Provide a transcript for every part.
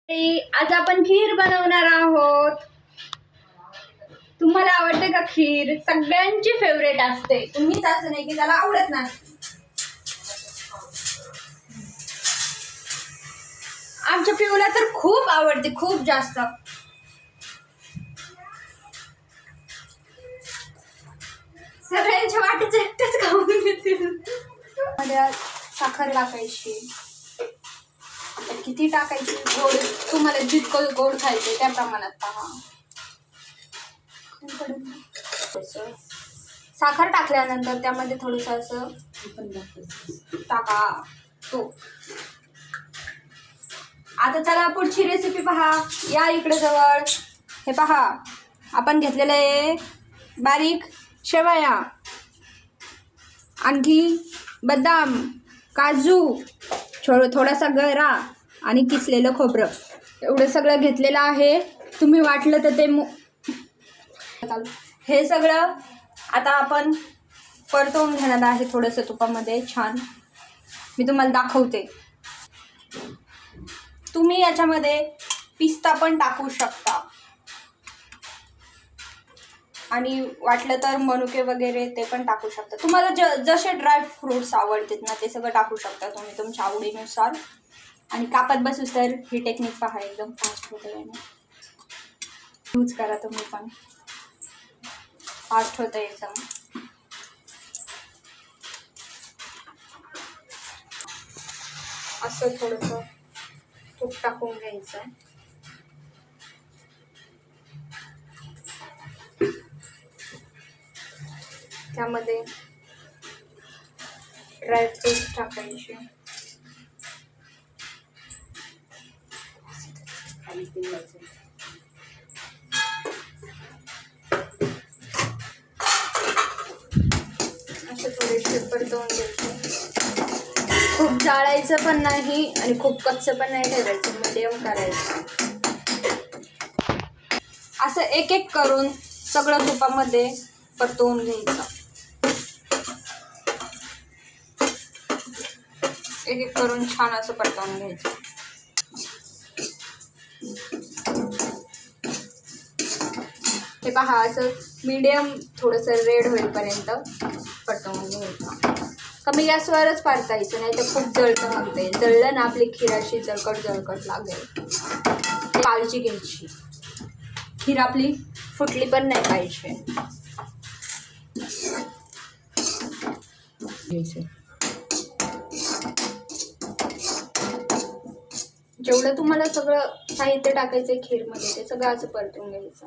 आज आपण खीर बनवणार आहोत. तुम्हाला आवडते का खीर? सगळ्यांची फेवरेट असते. तुम्हीच असं नाही की त्याला आवडत नाही. आमच्या पिऊला तर खूप आवडते, खूप जास्त. सगळ्यांच्या वाटेच एकटेच खाऊन घेतील. मध्ये साखर टाकायची. किती टाकायची? गोड तुम्हाला जितकं गोड खायचं त्या प्रमाणात पहा. साखर टाकल्यानंतर त्यामध्ये थोडस असं टाका तो. आता चला पुढची रेसिपी पहा. या इकडे जवळ. हे पहा, आपण घेतलेलं आहे बारीक शेवया, आणखी बदाम, काजू, थोडासा गरा आणि किसलेलं खोबरं. एवढं सगळं घेतलेलं आहे. तुम्ही वाटलं तर ते हे सगळं आता आपण परतवून घेणार आहे थोडंसं तुपामध्ये. छान मी तुम्हाला दाखवते. तुम्ही याच्यामध्ये पिस्ता पण टाकू शकता आणि वाटलं तर मनुके वगैरे ते पण टाकू शकता. तुम्हाला जसे ड्राय फ्रूट्स आवडतात ना ते सगळं टाकू शकता तुम्ही तुमच्या आवडीनुसार. आणि कापत बसूस तर ही टेक्निक पहा, एकदम फास्ट होतं. यूज करा तुम्ही पण, फास्ट होतं एकदम. असं थोडंसं तूप टाकून घ्यायचं. त्यामध्ये ड्रायफ्रूट्स टाकायचे. असे थोडेसे परतवून घ्यायचे. खूप जाळायचं पण नाही आणि खूप कच्चं पण नाही ठेवायचं, मीडियम करायचं. असं एक एक करून सगळं तुपामध्ये परतवून घ्यायचं. एक एक करून छान असं परतवून घ्यायचं. हे पहा, असं मीडियम थोडंसं रेड होईपर्यंत परतवून घ्यायचं. कमी गॅसवरच परतायचं, नाही तर खूप जळतं. मग ते जळलं ना आपली खीर अशी जळकट लागेल. काळजी घ्यायची, खीर आपली फुटली पण नाही पाहिजे. जेवढं तुम्हाला सगळं साहित्य टाकायचं खीरमध्ये ते सगळं असं परतून घ्यायचं.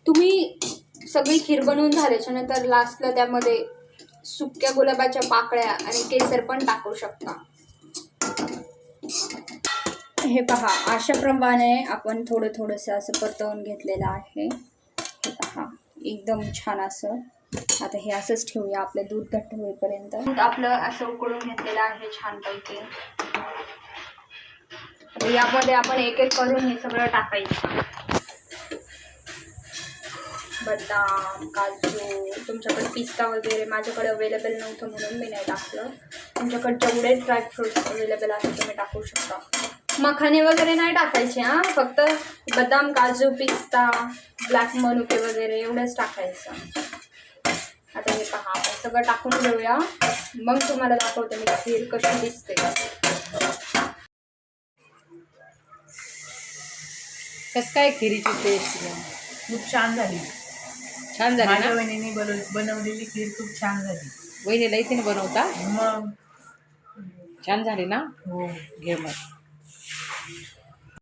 तुम्ही सगळी खीर बनवून झाल्याच्या नंतर लास्टला त्यामध्ये सुक्या गुलाबाच्या पाकळ्या आणि केसर पण टाकू शकता. हे पहा, अशा प्रमाणे आपण थोडंसं असं परतवून घेतलेलं आहे. हे पहा, एकदम छान असं. आता हे असंच ठेवूया आपलं दूध घट्ट होईपर्यंत. दूध आपलं असं उकळून घेतलेलं आहे छानपैकी. यामध्ये आपण एक एक करून हे सगळं टाकायचं. बदाम, काजू, तुमच्याकडे पिस्ता वगैरे, माझ्याकडे अवेलेबल नव्हतं म्हणून मी नाही टाकलं. तुमच्याकडे जेवढे ड्रायफ्रूट्स अवेलेबल आहेत तुम्ही टाकू शकता. मखाने वगैरे नाही टाकायचे हां, फक्त बदाम, काजू, पिस्ता, ब्लॅक मनुके वगैरे एवढंच टाकायचं. आता हे पहा, आपण सगळं टाकून घेऊया, मग तुम्हाला दाखवते मी खीर कशी दिसते. कसं काय खीरीची टेस्ट? खूप छान झाली. छान झाली माझ्या ना? वहिनीने बनवलेली खीर खूप छान झाली. वहिनीला इथे बनवता? मग छान झाली ना? हो. घे मग.